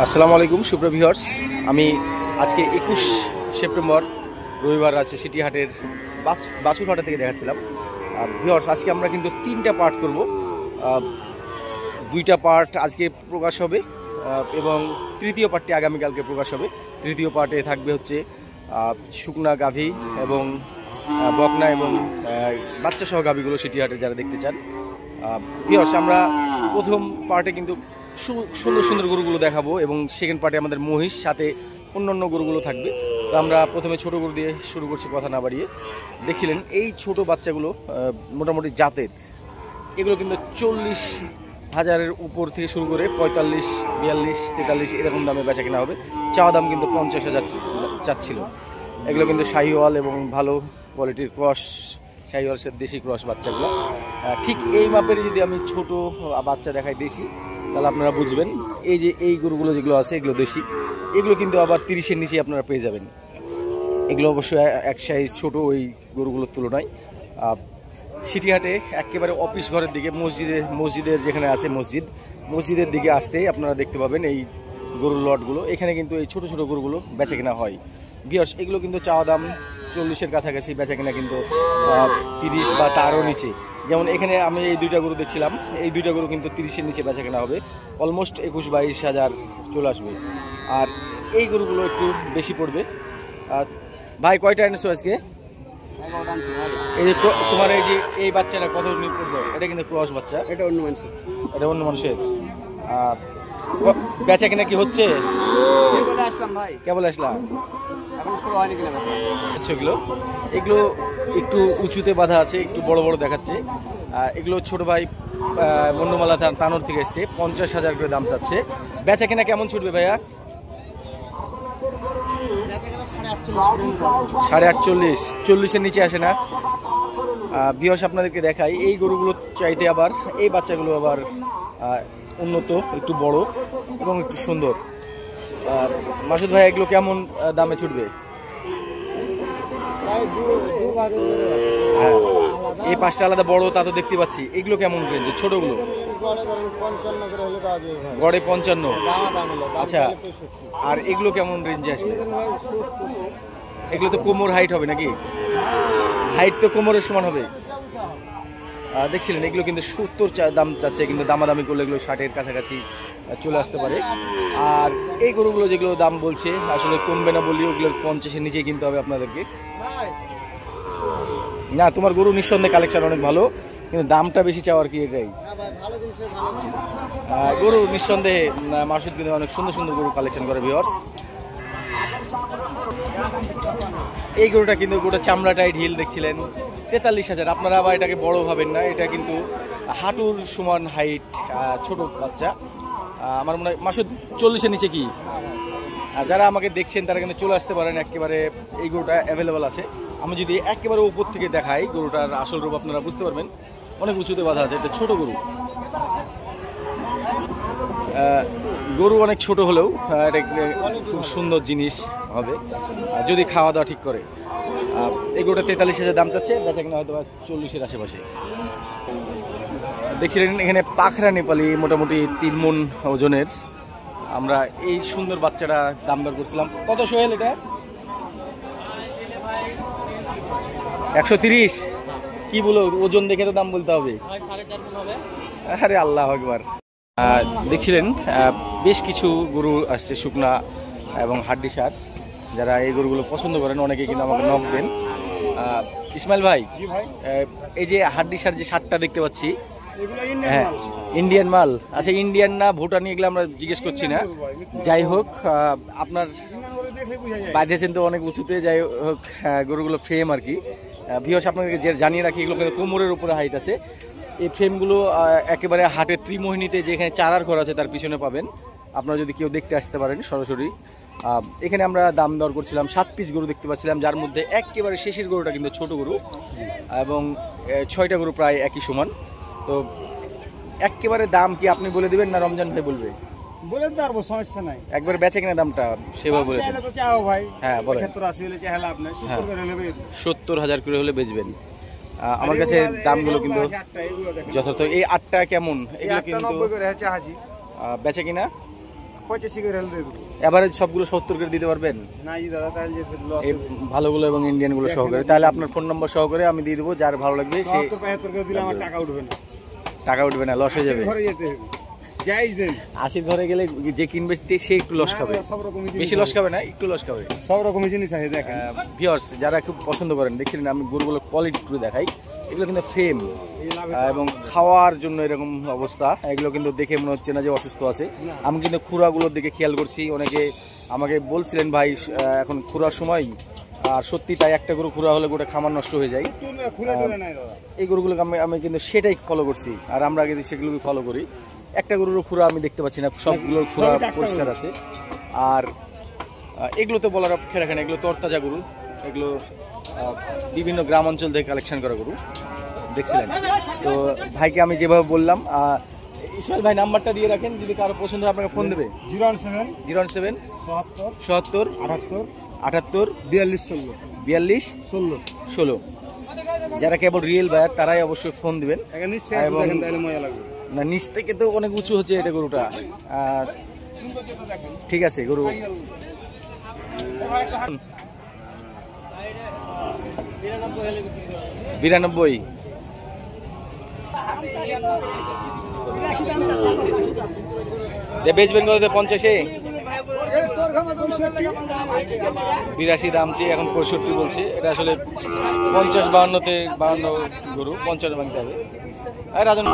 আসসালামু আলাইকুম সুপ্রিয় ভিউয়ার্স, আমি আজকে 21 সেপ্টেম্বর রবিবার আছে সিটি হাটের বাছুরহাটা থেকে দেখাচ্ছিলাম। ভিউয়ার্স, আজকে আমরা কিন্তু 3টা পার্ট করব। 2টা পার্ট আজকে প্রকাশ হবে এবং তৃতীয় পার্টটি আগামীকালকে প্রকাশ হবে। তৃতীয় পার্টে থাকবে হচ্ছে শুকনা গাভী এবং বকনা এবং বাচ্চা সহ গাভীগুলো সিটি হাটে যারা দেখতে চান। ভিউয়ার্স, আমরা প্রথম পার্টে কিন্তু সুন্দর সুন্দর গরুগুলো দেখাবো এবং সেকেন্ড পার্টে আমাদের মহিষ সাথে অন্যান্য গরুগুলো থাকবে। তো আমরা প্রথমে ছোট গরু দিয়ে শুরু করছি, কথা না বাড়িয়ে। দেখছিলেন এই ছোট বাচ্চাগুলো মোটামুটি জাতের, এগুলো কিন্তু 40,000-এর উপর থেকে শুরু করে 45, 42, 43 এরকম দামে বেচা কেনা হবে। চাওয়া দাম কিন্তু 50,000 চাচ্ছিল। এগুলো কিন্তু শাহিওয়াল এবং ভালো কোয়ালিটির ক্রস, শাহিওয়ালের দেশি ক্রস বাচ্চাগুলো। ঠিক এই মাপের যদি আমি ছোট বাচ্চা দেখাই দেশি, তাহলে আপনারা বুঝবেন। এই যে এই গরুগুলো যেগুলো আছে এগুলো দেশি, এগুলো কিন্তু আবার 30-এর নিচে আপনারা পেয়ে যাবেন। এগুলো অবশ্যই এক সাইজ ছোট ওই গরুগুলোর তুলনায়। সিটি হাটে একেবারে অফিস ঘরের দিকে মসজিদের যেখানে আছে মসজিদের দিকে আসতেই আপনারা দেখতে পাবেন এই গরুর লটগুলো। এখানে কিন্তু এই ছোট ছোট গরুগুলো বেচা কেনা হয়। ভিউয়ার্স, এগুলো কিন্তু চাওয়া দাম 40-এর কাছাকাছি, বেচা কেনা কিন্তু 30 বা তারও নিচে। যেমন এখানে আমি এই 2টা গরু দেখছিলাম, এই 2টা গরু কিন্তু 30-এর নিচে বেচা কেনা হবে, অলমোস্ট 21-22 হাজার চলে আসবে। আর এই গরুগুলো একটু বেশি পড়বে। ভাই, কয়টা এনেছো আজকে? এই যে তোমার এই যে এই বাচ্চাটা কত পড়বে? এটা কিন্তু ক্রস বাচ্চা, এটা অন্য মানুষের। বেচা কিনা কি হচ্ছে? কেবল আসলাম, এগুলো একটু উঁচুতে বাঁধা আছে, একটু বড় বড় দেখাচ্ছে। এগুলো ছোট ভাই মন্ডমালা তানোর থেকে এসছে, 50,000 করে দাম চাচ্ছে। বেচা কিনা কেমন ছুটবে ভাইয়া? 48, 40-এর নিচে আসে না। ভিউয়ার্স, আপনাদেরকে দেখাই এই গরুগুলো চাইতে আবার এই বাচ্চাগুলো আবার উন্নত, একটু বড় এবং একটু সুন্দর। মাসুদ ভাই, এগুলো কেমন দামে ছুটবে? হ্যাঁ, এই 5টা আলাদা বড় তা তো দেখতে পাচ্ছি। এগুলো কেমন রেঞ্জে? ছোটগুলো গড়ে 55। আচ্ছা, আর এগুলো কেমন রেঞ্জে আসবে? এগুলো তো কোমর হাইট হবে নাকি? হাইট তো কোমরের সমান হবে। দেখছিলেন এগুলো কিন্তু 70 দাম চাচ্ছে, কিন্তু দামাদামি করলে এগুলো 60-এর কাছাকাছি চলে আসতে পারে। আর এই গরুগুলো যেগুলো দাম বলছে আসলে কমবে না বলি, ওগুলো 50-এর নিচে কিনতে হবে আপনাদেরকে। না, তোমার গরু নিঃসন্দেহে কালেকশন অনেক ভালো, কিন্তু দামটা বেশি চাওয়ার কি এটাই। গরু নিঃসন্দেহে মাসুদ কিন্তু অনেক সুন্দর সুন্দর গরু কালেকশন করে। ভিউয়ার্স, এই গরুটা কিন্তু গোটা চামড়া টাইট হিল দেখছিলেন, 43,000। আপনারা আবার এটাকে বড় ভাবেন না, এটা কিন্তু হাঁটুর সমান হাইট, ছোট বাচ্চা। আমার মনে হয় মাসুদ 40-এর নিচে কি? যারা আমাকে দেখছেন তারা কিন্তু চলে আসতে পারেন, একেবারে এই গরুটা অ্যাভেলেবেল আছে। আমি যদি একেবারে উপর থেকে দেখাই গরুটার আসল রূপ আপনারা বুঝতে পারবেন। অনেক উঁচুতে বাঁধা আছে, এটা ছোট গরু। গরু অনেক ছোট হলেও এটা খুব সুন্দর জিনিস হবে যদি খাওয়া দাওয়া ঠিক করে। এই গরুটা 43,000 দাম চাচ্ছে, বেচা কিনা হয়তো 40-এর আশেপাশে। দেখছিলেন এখানে পাখরা নেপালি মোটামুটি 3 মণ ওজনের। আমরা এই সুন্দর বাচ্চাটা দাম দর করছিলাম। কত সোহেল এটা? 130। কি বলো, ওজন দেখে তো দাম বলতে হবে। আরে আল্লাহ আকবার। দেখছিলেন বেশ কিছু গরু আসছে শুকনা এবং হাড্ডি সার। যারা এই গরুগুলো পছন্দ করেন অনেকে কিন্তু আমাকে নক দেন। ইসমাইল ভাই, এই যে হাড্ডি সার যে সারটা দেখতে পাচ্ছি, হ্যাঁ ইন্ডিয়ান মাল? আচ্ছা, ইন্ডিয়ান না ভুটানি এগুলো আমরা জিজ্ঞেস করছি না। যাই হোক, আপনার বাঁধেছেন তো অনেক উঁচুতে। যাই হোক, গরুগুলো ফ্রেম আর কি। ভিউয়ার্স, আপনাদেরকে যে জানিয়ে রাখি, এগুলো কিন্তু কোমরের উপরে হাইট আছে। এই ফ্রেমগুলো একেবারে হাটের ত্রিমোহিনীতে যেখানে চারার ঘর আছে তার পিছনে পাবেন। আপনারা যদি কেউ দেখতে আসতে পারেন সরাসরি। এখানে আমরা দাম দর করছিলাম, 7 পিস গরু দেখতে পাচ্ছিলাম, যার মধ্যে একেবারে শেষের গরুটা কিন্তু ছোট গরু এবং 6টা গরু প্রায় একই সমান। তো একেবারে দাম কি আপনি বলে দিবেন না রমজান ভাই বলবে? বলে পারবো, সমস্যা নাই। একবার বেচে কিনা দামটা সেভাবে বলে দেন। ভাই হ্যাঁ বলেন। 70-80 হলে চাইলে আপনি 70,000 করে হলে বেচবেন। আমার কাছে দামগুলো কিন্তু যথার্থ। এই 8টা কেমন? এগুলো কিন্তু বেচে কিনা 85 করে হলে দেবো। এভারেজ সবগুলো 70 করে দিতে পারবেন? না ই দাদা তাহলে যে লস এই ভালোগুলো এবং ইন্ডিয়ানগুলো সহকারে, তাহলে আপনার ফোন নম্বর সহকারে আমি দিয়ে দেবো, যার ভালো লাগবে সে। 70 করে দিলে আমার টাকা উঠবে না। টাকা উঠবে না, লস হয়ে যাবে। ঘরে যেতে হবে, যাই দেন। 80 ঘরে গেলে যে কিনবে সে একটু লস খাবে, সব রকমই বেশি লস খাবে না, একটু লস খাবে। সব রকমের জিনিস আছে দেখেন। ভিউয়ার্স যারা খুব পছন্দ করেন, দেখছিলেন আমি গরুগুলো কোয়ালিটি একটু দেখাই। এগুলো কিন্তু ফ্রেম এবং খাওয়ার জন্য এরকম অবস্থা, এগুলো কিন্তু দেখে মনে হচ্ছে না যে অসুস্থ আছে। আমি কিন্তু খুরাগুলোর দিকে খেয়াল করছি, অনেকে আমাকে বলছিলেন ভাই এখন খুরার সময়, আর সত্যি তাই, একটা গরু খুরা হলে গোটা খামার নষ্ট হয়ে যায়। এই গরুগুলোকে আমি কিন্তু সেটাই ফলো করছি, আর আমরা কিন্তু সেগুলোকে ফলো করি। একটা গরুরও খুরা আমি দেখতে পাচ্ছি না, সবগুলোর খুরা পরিষ্কার আছে। আর এগুলো তো বলার অপেক্ষা রাখে না, এগুলো তরতাজা গরু, এগুলো বিভিন্ন গ্রাম অঞ্চল থেকে কালেকশন করা গরু, দেখছিলেন। তো ভাইকে আমি যেভাবে বললাম, ইসমাইল ভাই নাম্বারটা দিয়ে রাখেন, যদি কারো পছন্দ হয় আপনাকে ফোন দেবে। 017 017 77 78 78 78 42 42 16। যারা কেবল রিয়েল বায়ার তারাই অবশ্যই ফোন দিবেন। নিচ থেকে দেখেন তাহলে মজা লাগবে। না, নিচ থেকে তো অনেক উঁচু হচ্ছে এটা গরুটা। ঠিক আছে গরু। বিরানব্বই। বেচবেন কত? 50-এ 82 দাম চেয়ে এখন 65 বলছে। এটা আসলে 50-52-তে 52 গরু 50 ভাঙতে হবে। রাজন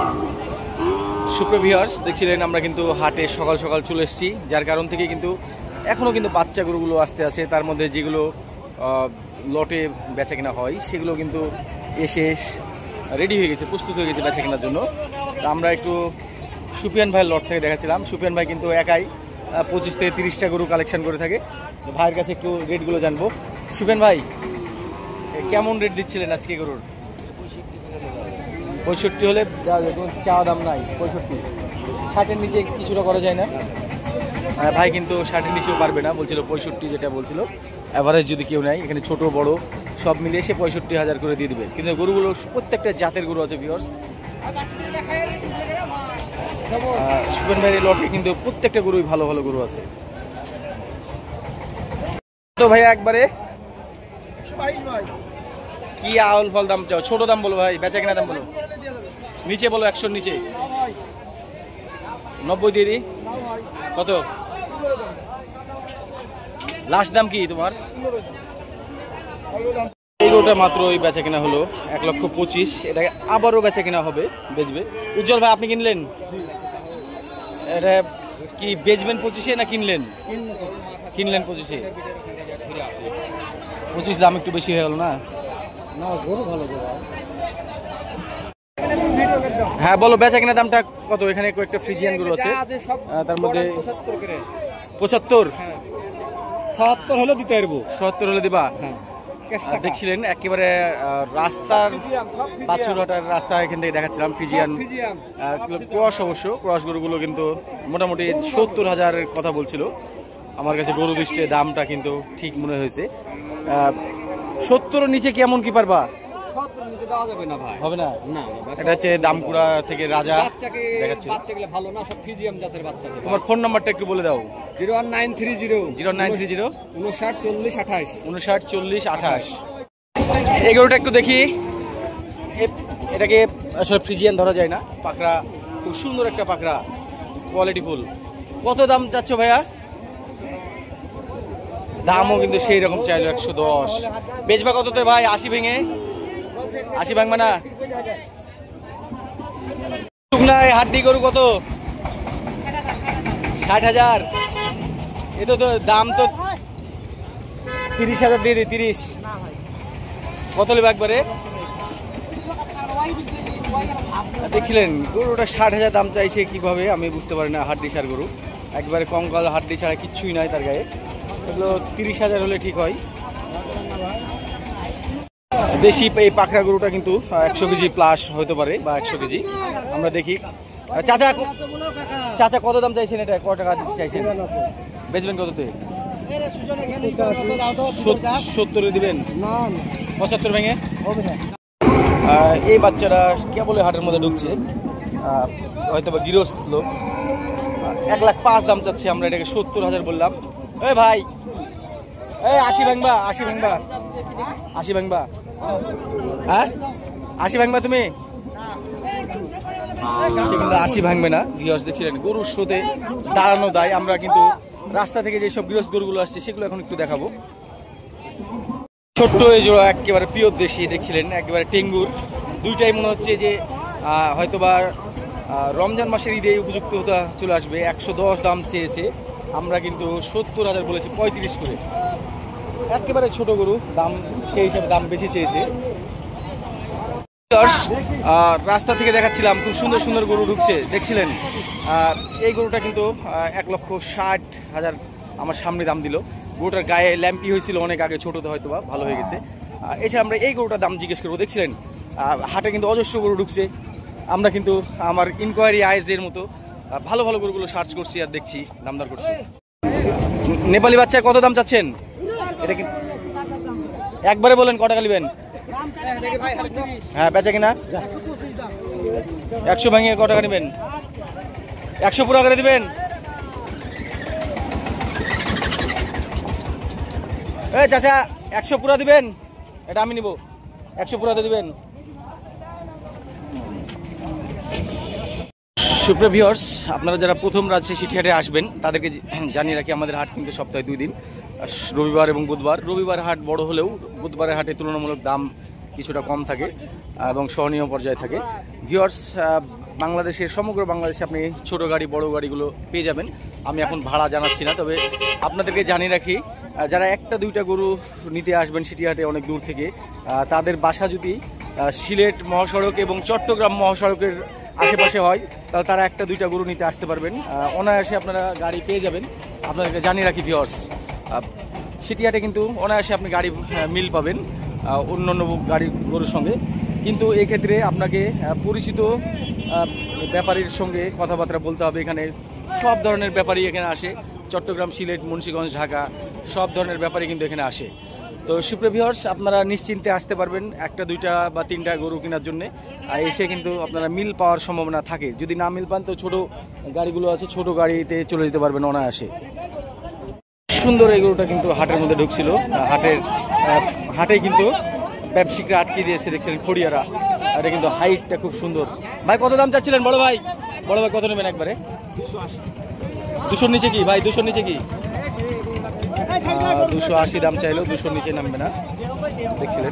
সুপ্রিয় ভিউয়ার্স, দেখছিলেন আমরা কিন্তু হাটে সকাল সকাল চলে এসেছি, যার কারণ থেকে কিন্তু এখনো কিন্তু বাচ্চা গরুগুলো আসতে আছে। তার মধ্যে যেগুলো লটে বেচা কেনা হয় সেগুলো কিন্তু এসে রেডি হয়ে গেছে, প্রস্তুত হয়ে গেছে বেচা কেনার জন্য। আমরা একটু সুফিয়ান ভাইয়ের লট থেকে দেখাচ্ছিলাম। সুফিয়ান ভাই কিন্তু একাই 25 থেকে 30টা গরু কালেকশন করে থাকে। ভাইয়ের কাছে একটু রেটগুলো জানবো। সুফিয়ান ভাই, কেমন রেট দিচ্ছিলেন আজকে গরুর? 65 হলে চাওয়া দাম নাই, 65। 60-এর নিচে কিছুটা করা যায় না? ভাই কিন্তু 60-এর নিচেও পারবে না, বলছিল 65 যেটা বলছিল। অ্যাভারেজ যদি কেউ নেয়, এখানে ছোট বড় সব মিলিয়ে সে 65,000 করে দিয়ে দিবে। কিন্তু গরুগুলো প্রত্যেকটা জাতের গরু আছে ভিউয়ার্স। সুপেন ভাইয়ের লটে কিন্তু প্রত্যেকটা গরুই ভালো ভালো গরু আছে। তো ভাইয়া একবারে কি আউল ফল দাম চাও? ছোট দাম বলো ভাই, বেচা কেনা দাম বলো, নিচে বলো, 100-র নিচে। 90 দিয়ে দিই। কত লাস্ট দাম কি তোমার? এই গরুটা মাত্র ওই বেচা কেনা হলো 1,25,000। এটা আবারও বেচা কেনা হবে, বেচবে। উজ্জ্বল ভাই আপনি কিনলেন? এটা কি বেচবেন 25-এ না কিনলেন? কিনলেন 25-এ। 25 দাম একটু বেশি হয়ে গেল না? হ্যাঁ বলো, বেচা কেনা দামটা কত? এখানে কয়েকটা ফ্রিজিয়ান গরু আছে, তার মধ্যে 75। 77 হলে দিতে পারবো। 77 হলে দিবা? দেখছিলেন একেবারে রাস্তার বাছুরহাটার রাস্তা, এখান থেকে দেখাচ্ছিলাম ফ্রিজিয়ান ক্রস। অবশ্য ক্রস গরুগুলো কিন্তু মোটামুটি 70,000 কথা বলছিল। আমার কাছে গরু দৃষ্টির দামটা কিন্তু ঠিক মনে হয়েছে। 70-এর নিচে কেমন কি পারবা? হবে না? এটা হচ্ছে দামকুড়া থেকে রাজা দেখাচ্ছে। তোমার ফোন নাম্বারটা একটু বলে দাও। 01930 01930 594028 594028। এই গরুটা একটু দেখি। এটাকে আসলে ফ্রিজিয়ান ধরা যায় না, পাকড়া, খুব সুন্দর একটা পাকড়া, কোয়ালিটি ফুল। কত দাম চাচ্ছ ভাইয়া? দামও কিন্তু সেই রকম চাইলো 110। বেচবা কততে ভাই? 80 ভেঙে? 80 ভাঙবে না? শুকনায় হাড্ডি গরু কত? 60,000। এটা তো দাম তো 30,000 দিয়ে দিই। 30 কত নেবে একবারে? দেখছিলেন গরুটা 60,000 দাম চাইছে কিভাবে আমি বুঝতে পারি না। হাড্ডি সার গরু, একবারে কঙ্কাল, হাড্ডি ছাড়া কিচ্ছুই নাই তার গায়ে। এগুলো 30,000 হলে ঠিক হয়। দেশি এই পাকড়া গরুটা কিন্তু 100 কেজি প্লাস হতে পারে, বা 100 কেজি। আমরা দেখি। চাচা, চাচা কত দাম চাইছেন? এটা কত টাকা চাইছেন? বেচবেন কততে? 70 দিবেন? 75 ভেঙে? এই বাচ্চারা কেবল হাটের মধ্যে ঢুকছে, হয়তো বা গৃহস্থ লোক। 1,05,000 দাম চাচ্ছি আমরা, এটাকে 70,000 বললাম। এই ভাই, এই 80 ভাঙবা, 80 ভাঙবা, 80 ভাঙবা, হ্যাঁ 80 ভাঙবা তুমি? 80 ভাঙবে না। ভিউয়ার্স দেখছিলেন গরুর শোতে দাঁড়ানো দায়। আমরা কিন্তু রাস্তা থেকে যেসব গৃহস্থ গরুগুলো আসছে সেগুলো এখন একটু দেখাবো। ছোট্ট এই জোড়া একেবারে পিওর দেশি দেখছিলেন, একেবারে টেঙ্গুর। দুইটাই মনে হচ্ছে যে হয়তোবা রমজান মাসের ঈদে উপযুক্ত হতে চলে আসবে। 110 দাম চেয়েছে, আমরা কিন্তু 70,000 বলেছি, 35 করে। একেবারে ছোট গরু, দাম সেই হিসাবে দাম বেশি চেয়েছে। রাস্তা থেকে দেখাচ্ছিলাম খুব সুন্দর সুন্দর গরু ঢুকছে দেখছিলেন। এই গরুটা কিন্তু 1,60,000 আমার সামনে দাম দিল। গরুটার গায়ে ল্যাম্পি হয়েছিল অনেক আগে, ছোটতে হয়তো বা ভালো হয়ে গেছে। এছাড়া আমরা এই গরুটার দাম জিজ্ঞেস করবো। দেখছিলেন হাটে কিন্তু অজস্র গরু ঢুকছে। আমরা কিন্তু আমার ইনকোয়ারি আইজের মতো ভালো ভালো গরুগুলো সার্চ করছি আর দেখছি, দামদার করছি। নেপালি বাচ্চা কত দাম চাচ্ছেন? এটা কি একবারে বলেন, কটা নিবেন? হ্যাঁ বেচা কিনা 100 ভাঙিয়ে কত টাকা নেবেন? 100 পুরো করে দিবেন? এই চাচা 100 পুরো দিবেন? এটা আমি নিব, 100 পুরাতে দিবেন। সুপ্রিয় ভিউয়ার্স, আপনারা যারা প্রথম রাজশাহী সিটি হাটে আসবেন তাদেরকে জানিয়ে রাখি, আমাদের হাট কিন্তু সপ্তাহে 2 দিন, রবিবার এবং বুধবার। রবিবার হাট বড় হলেও বুধবারের হাটে তুলনামূলক দাম কিছুটা কম থাকে এবং সহনীয় পর্যায়ে থাকে। ভিউয়ার্স, বাংলাদেশের সমগ্র বাংলাদেশে আপনি ছোট গাড়ি বড় গাড়িগুলো পেয়ে যাবেন। আমি এখন ভাড়া জানাচ্ছি না, তবে আপনাদেরকে জানিয়ে রাখি, যারা একটা দুইটা গরু নিতে আসবেন সিটি হাটে অনেক দূর থেকে, তাদের বাসা যদি সিলেট মহাসড়ক এবং চট্টগ্রাম মহাসড়কের আশেপাশে হয় তাহলে তারা একটা দুইটা গরু নিতে আসতে পারবেন, অনায়াসে আপনারা গাড়ি পেয়ে যাবেন। আপনাদেরকে জানিয়ে রাখি ভিউয়ার্স, সিটি হাটে কিন্তু অনায়াসে আপনি গাড়ি মিল পাবেন অন্য অন্য গাড়ি গরুর সঙ্গে। কিন্তু এক্ষেত্রে আপনাকে পরিচিত ব্যাপারীর সঙ্গে কথাবার্তা বলতে হবে। এখানে সব ধরনের ব্যাপারী এখানে আসে, চট্টগ্রাম, সিলেট, মুন্সিগঞ্জ, ঢাকা সব ধরনের ব্যাপারী কিন্তু এখানে আসে। তো সুপ্রিয় ভিউয়ার্স, আপনারা নিশ্চিন্তে আসতে পারবেন একটা দুইটা বা তিনটা গরু কেনার জন্য। এসে কিন্তু আপনারা মিল পাওয়ার সম্ভাবনা থাকে। যদি না মিল পান তো ছোট গাড়িগুলো আছে, ছোট গাড়িতে চলে যেতে পারবেন অনায়াসে। সুন্দর এই গরুটা কিন্তু হাটের মধ্যে ঢুকছিল। হাটে কিন্তু ব্যবসায়িকরা আটকে দিয়েছে দেখছিলেন, খড়িয়ারা। এটা কিন্তু হাইটটা খুব সুন্দর। ভাই কত দাম চাচ্ছিলেন বড় ভাই? বড় ভাই কত নেবেন একবারে? 200 নিচে কি ভাই? 200 নিচে কি? 280 দাম চাইলেও 200 নিচে নামবে না দেখছিলেন।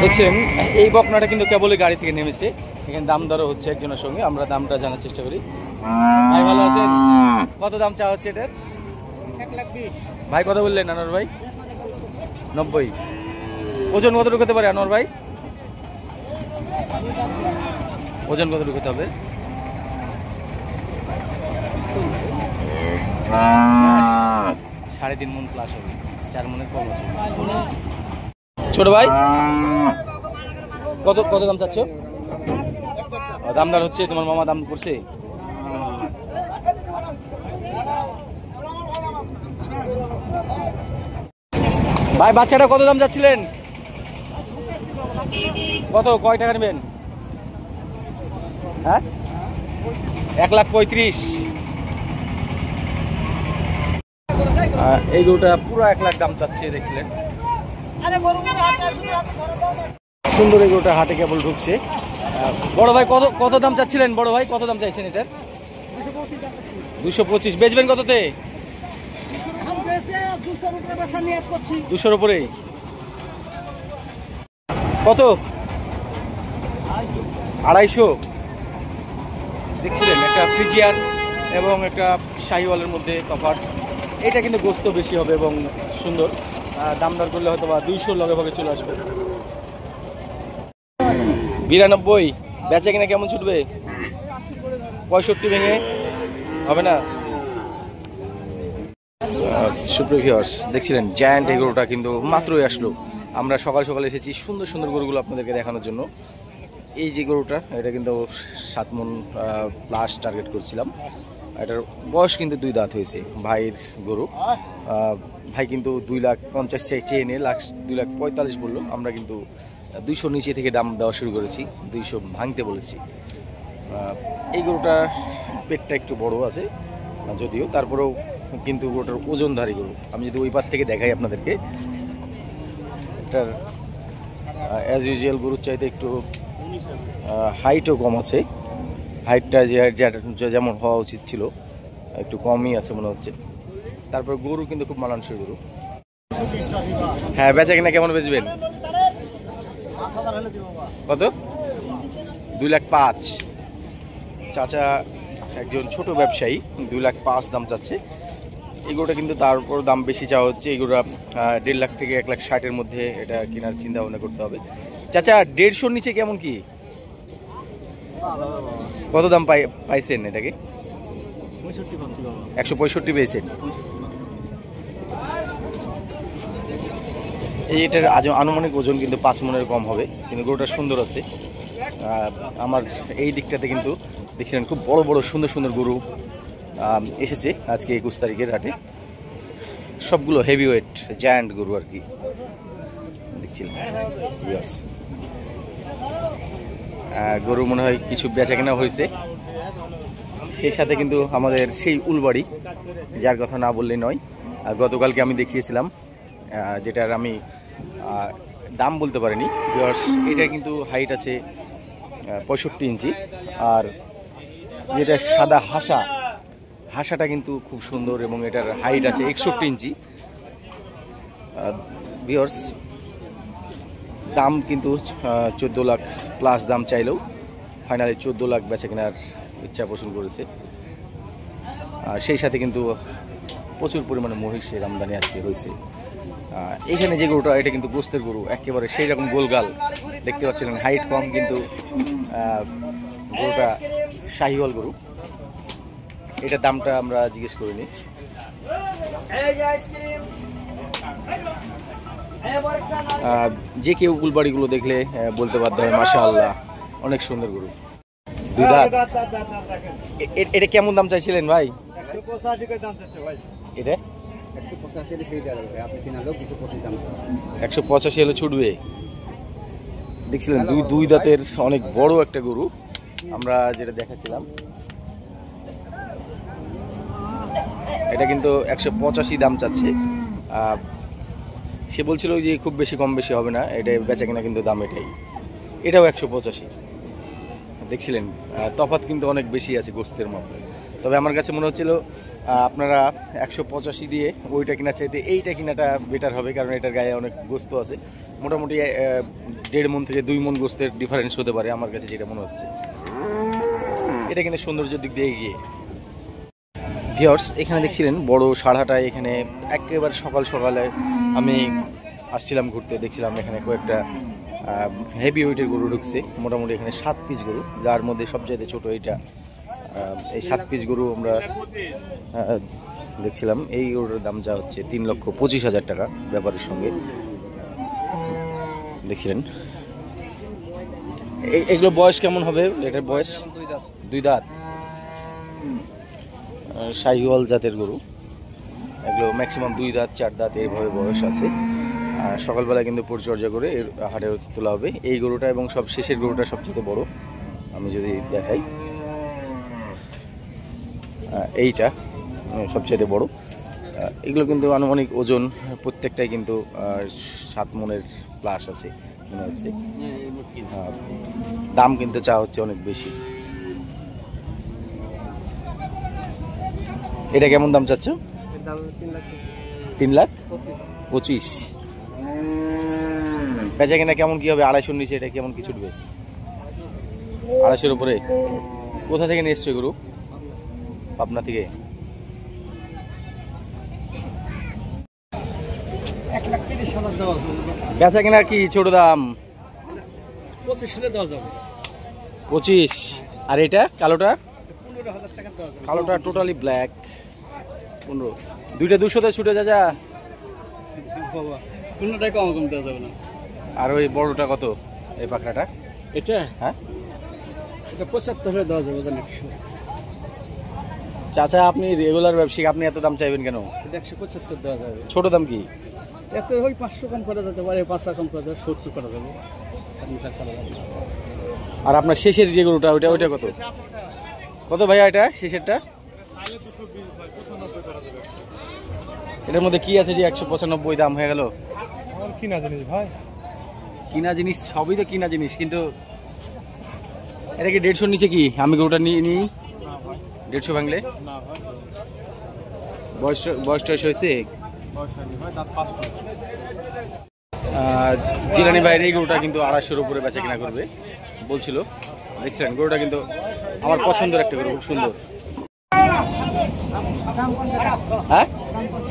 দেখছেন এই বকনাটা কিন্তু কেবলই গাড়ি থেকে নেমেছে। এখানে দাম দরও হচ্ছে একজনের সঙ্গে, আমরা দামটা জানার চেষ্টা করি। ভাই ভালো আছেন? কত দাম চাওয়া হচ্ছে এটার? 1,20,000 ভাই কত বললেন আনোয়ার ভাই? 90। ওজন কত ঢুকতে পারে আনোয়ার ভাই? ওজন কত ঢুকতে হবে? 3.5 মণ প্লাস হবে, 4 মণের কম আছে। ছোট ভাই কত কত দাম চাচ্ছ? দামদার হচ্ছে তোমার মামা দাম করছে। ভাই বাচ্চাটা কত দাম যাচ্ছিলেন? কত, কয় টাকা নেবেন? হ্যাঁ 1,35,000। এই গরুটা পুরো 1 লাখ দাম চাচ্ছে দেখছিলেন। সুন্দর এই গরুটা হাটে কেবল ঢুকছে। বড় ভাই কত কত দাম চাচ্ছিলেন? বড় ভাই কত দাম চাইছেন এটার? 225। বেচবেন কততে? 200-র উপরে। কত? 250। দেখছিলেন একটা ফ্রিজিয়ান এবং একটা শাহিওয়ালের মধ্যে তফাৎ। এটা কিন্তু গোস্ত বেশি হবে এবং সুন্দর। দাম দর করলে হয়তো বা 200 লগে ভাগে চলে আসবে। 92 বেচা কিনা কেমন ছুটবে? 65 ভেঙে হবে না? সুপ্রিয় ভিউয়ার্স, দেখছিলেন জায়ান্ট এই গরুটা কিন্তু মাত্রই আসলো। আমরা সকাল সকাল এসেছি সুন্দর সুন্দর গরুগুলো আপনাদেরকে দেখানোর জন্য। এই যে গরুটা, এটা কিন্তু 7 মণ প্লাস টার্গেট করছিলাম। এটার বয়স কিন্তু 2 দাঁত হয়েছে। ভাইয়ের গরু, ভাই কিন্তু 2,50,000 চেয়ে নিয়ে 2,45,000 বললো। আমরা কিন্তু 200 নিচে থেকে দাম দেওয়া শুরু করেছি, 200 ভাঙতে বলেছি। এই গরুটার পেটটা একটু বড় আছে যদিও, তারপরেও কিন্তু গরুটার ওজনধারী গরু। আমি যদি ওই পার থেকে দেখাই আপনাদেরকে, এটার অ্যাজ ইউজুয়াল গরুর চাইতে একটু হাইটও কম আছে। হাইটটা যেমন হওয়া উচিত ছিল একটু কমই আছে মনে হচ্ছে। তারপর গরু কিন্তু খুব মানানসই গরু। হ্যাঁ, বেচা কিনা কেমন বেচবেন? কত? 2,05,000। চাচা একজন ছোট ব্যবসায়ী, 2,05,000 দাম চাচ্ছে। এই গরুটা কিন্তু তারপর দাম বেশি চাওয়া হচ্ছে। এই গরুটা 1.5 লাখ থেকে 1,60,000-এর মধ্যে এটা কেনার চিন্তা ভাবনা করতে হবে। চাচা 150-র নিচে কেমন কি? কত দাম পাইছেন এটাকে? 165 পেয়েছেন। এটার আনুমানিক ওজন কিন্তু 5 মনের কম হবে, কিন্তু গরুটা সুন্দর আছে। আমার এই দিকটাতে কিন্তু দেখছিলেন খুব বড় বড় সুন্দর সুন্দর গরু এসেছে আজকে 21 তারিখের হাটে। সবগুলো হেভি ওয়েট জায়ান্ট গরু আর কি দেখছিলেন। গরু মনে হয় কিছু বেচা কেনা হয়েছে। সেই সাথে কিন্তু আমাদের সেই উলবাড়ি, যার কথা না বললেই নয়, গতকালকে আমি দেখিয়েছিলাম, যেটার আমি দাম বলতে পারিনি। এটা কিন্তু হাইট আছে 65 ইঞ্চি, আর যেটা সাদা হাসাটা কিন্তু খুব সুন্দর এবং এটার হাইট আছে 61 ইঞ্চি। ভিউয়ার্স, দাম কিন্তু 14 লাখ প্লাস দাম চাইলেও ফাইনালি 14 লাখ বেচা কেনার ইচ্ছা পোষণ করেছে। সেই সাথে কিন্তু প্রচুর পরিমাণে মহিষের আমদানি আজকে হয়েছে। এখানে যে গরুটা, এটা কিন্তু গোস্তের গরু, একেবারে সেই রকম গোলগাল দেখতে পাচ্ছিলেন। হাইট কম কিন্তু গরুটা শাহিওয়াল গরু। এটার দামটা আমরা জিজ্ঞেস করিনি। যে কেউ উলবাড়িগুলো দেখলে বলতে বাধ্য হয় মাশাআল্লাহ, অনেক সুন্দর গরু। এটা কেমন দাম চাইছিলেন ভাই? 185 হলে ছুটবে। দেখছিলেন দুই দাঁতের অনেক বড় একটা গরু আমরা যেটা দেখাচ্ছিলাম। এটা কিন্তু 185 দাম চাচ্ছে। সে বলছিল যে খুব বেশি কম বেশি হবে না, এটা বেচা কিনা কিন্তু দাম এটাও 185। দেখছিলেন তফাৎ কিন্তু অনেক বেশি আছে গোস্তের মধ্যে। তবে আমার কাছে মনে হচ্ছিল আপনারা 185 দিয়ে ওইটা কেনার চাইতে এইটা কেনাটা বেটার হবে, কারণ এটার গায়ে অনেক গোস্ত আছে। মোটামুটি 1.5 মণ থেকে 2 মণ গোস্তের ডিফারেন্স হতে পারে আমার কাছে যেটা মনে হচ্ছে। এটা কিন্তু সৌন্দর্যের দিক দিয়ে এগিয়ে। ভিউয়ার্স, এখানে দেখছিলেন বড় সাড়াটায়, এখানে একেবারে সকাল সকালে আমি আসছিলাম ঘুরতে, দেখছিলাম এখানে কয়েকটা হেভি ওয়েটের গরু ঢুকছে। মোটামুটি এখানে 7 পিস গরু, যার মধ্যে সবচেয়ে ছোট এইটা। এই 7 পিস গরু আমরা দেখছিলাম। এই গরুর দাম যা হচ্ছে 3,25,000 টাকা ব্যাপারের সঙ্গে। দেখছিলেন এগুলো বয়স কেমন হবে? এটার বয়স 2 দাঁত। শাহিওয়াল জাতের গরু, এগুলো ম্যাক্সিমাম 2 দাঁত 4 দাঁত এইভাবে বয়স আছে। সকালবেলা কিন্তু পরিচর্যা করে এর হাটে তোলা হবে। এই গরুটা এবং সব শেষের গরুটা সবচেয়ে বড়। আমি যদি দেখাই, এইটা সবচেয়ে বড়। এগুলো কিন্তু আনুমানিক ওজন প্রত্যেকটাই কিন্তু 7 মণের প্লাস আছে মনে হচ্ছে। দাম কিন্তু চা হচ্ছে অনেক বেশি। এটা কেমন দাম চাচ্ছ? 3,25,000। বেচা কিনা কেমন কি হবে? 250-র নিচে এটা কেমন কি ছুটবে? 250-র উপরে। কোথা থেকে নিয়ে এসছো গরু? পাবনা থেকে। 1,30,000 বেচা কিনা কি ছোট দাম? 25,000 দেওয়া যাবে। 25। আর এটা কালোটা? 15,000 টাকা দেওয়া যাবে। কালোটা টোটালি ব্ল্যাক। 15। দুইটা 200-তে ছুটে যা। বাবা, 15টাই কম দেওয়া যাবে না। আর ওই বড়টা কত? এই পাকড়াটা এটা? হ্যাঁ, এটা 75 দেওয়া যাবে। চাচা আপনি রেগুলার ব্যবসায়ী, আপনি এত দাম চাইবেন কেন? 175 দেওয়া যাবে। ছোট দাম কি? এত ওই 500 কম করা যেতে পারে, 500 কম করা যাবে, 70 করা যাবে। আর আপনার শেষের যে গরুটা ওইটা কত? কত ভাইয়া এটা শেষেরটা? এটার মধ্যে কি আছে যে 195 দাম হয়ে গেল? কিনা জিনিস ভাই, কিনা জিনিস, সবই তো কিনা জিনিস, কিন্তু এটা কি 150 নিচে? কি আমি গরুটা নিয়ে নিই 150 ভাঙলে? বয়স টয়স হয়েছে? জিলানি ভাইয়ের এই গরুটা কিন্তু 250-র উপরে বেচা কিনা করবে বলছিল। দেখছেন গরুটা কিন্তু আমার পছন্দের একটা গরু, খুব সুন্দর। হ্যাঁ,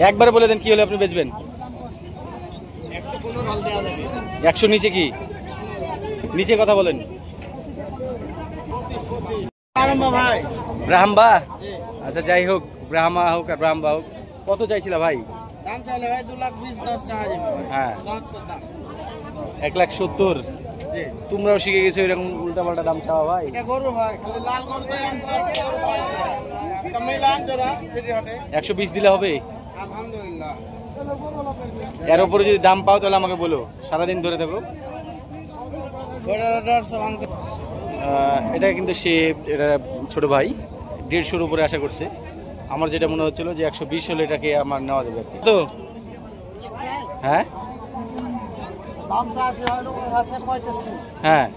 একবারে বলে দেন কি হলে আপনি বেচবেন? 100 নিচে? কি নিচে কথা বলেন? ব্রাহ্মা, আচ্ছা যাই হোক, ব্রাহ্মা হোক আর ব্রাহ্মা হোক, কত চাইছিল ভাই? দাম চাইলে ভাই 2,20,10 টাকা যাবে। হ্যাঁ 70 দাম। 1,70,000। জি, তোমরাও শিখে গেছো এরকম উল্টা পাল্টা দাম চাওয়া ভাই? এটা গরু ভাই, লাল গরু তো আনছে। এটা মিলান জোড়া সিটি হাটে 120 দিলে হবে? আলহামদুলিল্লাহ। এর উপরে যদি দাম পাও তাহলে আমাকে বলো, সারাদিন ধরে থাকো। এটা কিন্তু সে, এটা ছোট ভাই 150-র উপরে আশা করছে। আমার যেটা মনে হচ্ছিল যে 120 হলে এটাকে আমার নেওয়া যাবে তো। হ্যাঁ হ্যাঁ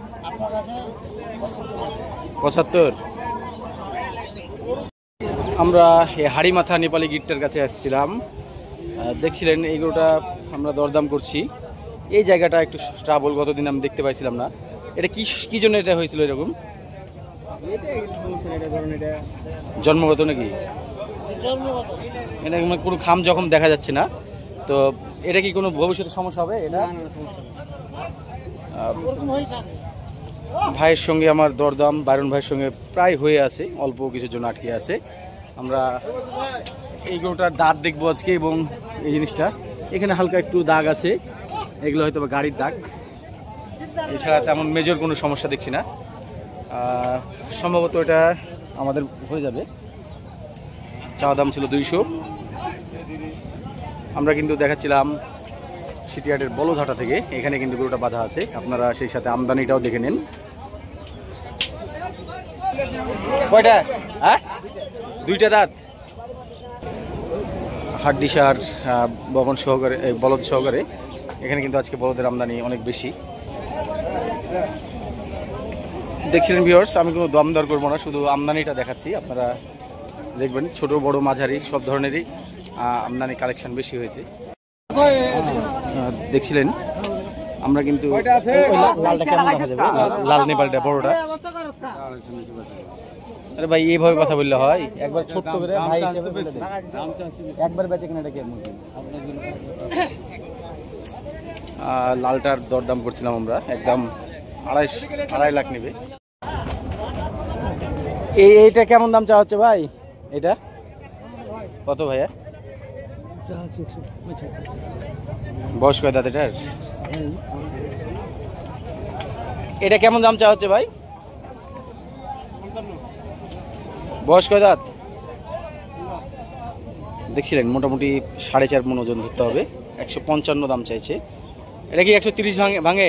75। আমরা হাড়ি মাথা নেপালি গিটটার কাছে আসছিলাম। দেখছিলেন এই গরুটা আমরা দরদাম করছি। এই জায়গাটা একটু ট্রাবল, গতদিন আমি দেখতে পাইছিলাম না। এটা কি জন্য এটা হয়েছিল এরকম? জন্মগত নাকি? এটা কোনো খাম যখন দেখা যাচ্ছে না, তো এটা কি কোনো ভবিষ্যতে সমস্যা হবে? এটা ভাইয়ের সঙ্গে আমার দরদাম বাইরন ভাইয়ের সঙ্গে প্রায় হয়ে আছে, অল্প কিছুর জন্য আটকে আছে। আমরা এই গরুটার দাঁত দেখবো আজকে, এবং এই জিনিসটা এখানে হালকা একটু দাগ আছে, এগুলো হয়তো গাড়ির দাগ, এছাড়া তেমন মেজর কোনো সমস্যা দেখছি না। সম্ভবত এটা আমাদের হয়ে যাবে। চাওয়া দাম ছিল 200। আমরা কিন্তু দেখাচ্ছিলাম সিটিহাটের বলদহাটা থেকে, এখানে কিন্তু গরুটা বাঁধা আছে, আপনারা সেই সাথে আমদানিটাও দেখে নেন। কয়টা? হ্যাঁ, 2টা দাঁত। হাড্ডিসার ববন সহকারে, বলদ সহকারে এখানে কিন্তু আজকে বলদের আমদানি অনেক বেশি। দেখছিলেন ভিউয়ার্স, আমি কোনো দাম দর করবো না, শুধু আমদানিটা দেখাচ্ছি, আপনারা দেখবেন ছোট বড় মাঝারি সব ধরনেরই আমদানি কালেকশন বেশি হয়েছে। দেখছিলেন আমরা কিন্তু লালটা কেমন দেখা যাবে, লাল নেপালটা বড়টা। আরে ভাই এইভাবে কথা বললে হয়? একবার ছোট্ট করে ভাই হিসেবে বলে দেন, একবার বেচে কিনা এটা কেমন? লালটার দরদাম করছিলাম আমরা, একদম 2.5 লাখ নেবে। এইটা কেমন দাম চাওয়া হচ্ছে ভাই? এটা কত ভাইয়া? বয়স কয় দাঁত এটার? এটা কেমন দাম চাওয়া হচ্ছে ভাই? বয়স কয় দাঁত? দেখছিলেন মোটামুটি 4.5 মণ ওজন ধরতে হবে। 155 দাম চাইছে। এটা কি 130 ভাঙে?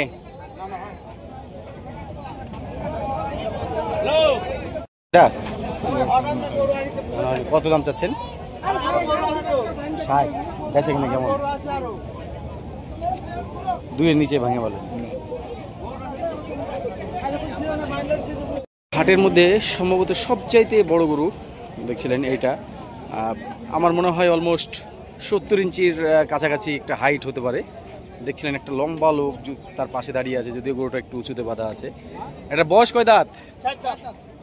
কত দাম চাচ্ছেন? 60। বেচে কিনা কেমন? 2-এর নিচে ভাঙে বলে। হাটের মধ্যে সম্ভবত সবচাইতে বড় গরু দেখছিলেন এইটা। আমার মনে হয় অলমোস্ট 70 ইঞ্চির কাছাকাছি একটা হাইট হতে পারে। দেখছিলেন একটা লম্বা লোক তার পাশে দাঁড়িয়ে আছে, যদিও গরুটা একটু উঁচুতে বাঁধা আছে। এটা বয়স কয় দাঁত?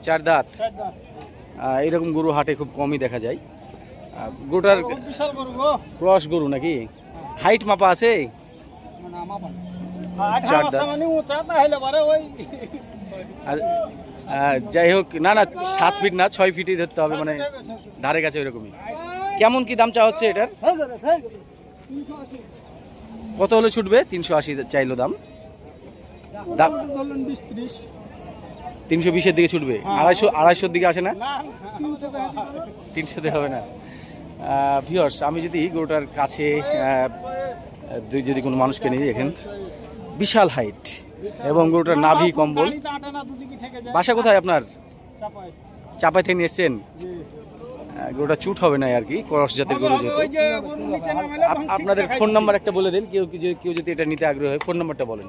4 দাঁত। এইরকম গরু হাটে খুব কমই দেখা যায়। গরুটার ক্রস গরু নাকি? হাইট মাপা আছে? 4 দাঁত। যাই হোক, না 7 ফিট না, 6 ফিটই ধরতে হবে, মানে ধারে কাছে ওইরকমই। কেমন কি দাম চা হচ্ছে এটার? কত হলে ছুটবে? 380 চাইলো দাম। 320-এর দিকে ছুটবে? 250-এর দিকে আসে না? 300-তে হবে না। ভিউয়ার্স, আমি যদি গরুটার কাছে যদি কোনো মানুষকে নিয়ে দেখেন, বিশাল হাইট এবং গরুটার নাভি কম্বল। বাসা কোথায় আপনার? চাপাই থেকে নিয়ে এসছেন? গরুটা চুট হবে না আর কি, ক্রস জাতের গরু যেহেতু। আপনাদের ফোন নাম্বার একটা বলে দেন, কেউ যদি এটা নিতে আগ্রহী হয়, ফোন নাম্বারটা বলেন।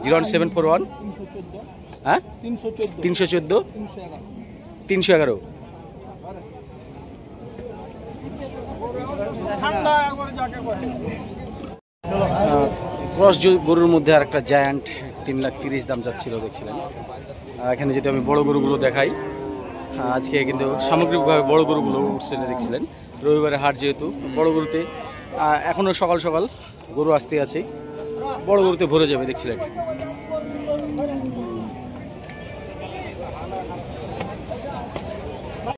01741 হ্যাঁ 314 311। ক্রস গরুর মধ্যে আর একটা জায়ান্ট 3,30,000 দাম যাচ্ছিল দেখছিলেন। এখানে যদি আমি বড় গরুগুলো দেখাই, আজকে কিন্তু সামগ্রিকভাবে বড় গরুগুলো উঠছে দেখছিলেন। রবিবারে হাট যেহেতু, বড় গরুতে এখনও সকাল সকাল গরু আসতে আছে, বড় গরুতে ভরে যাবে দেখছিলেন।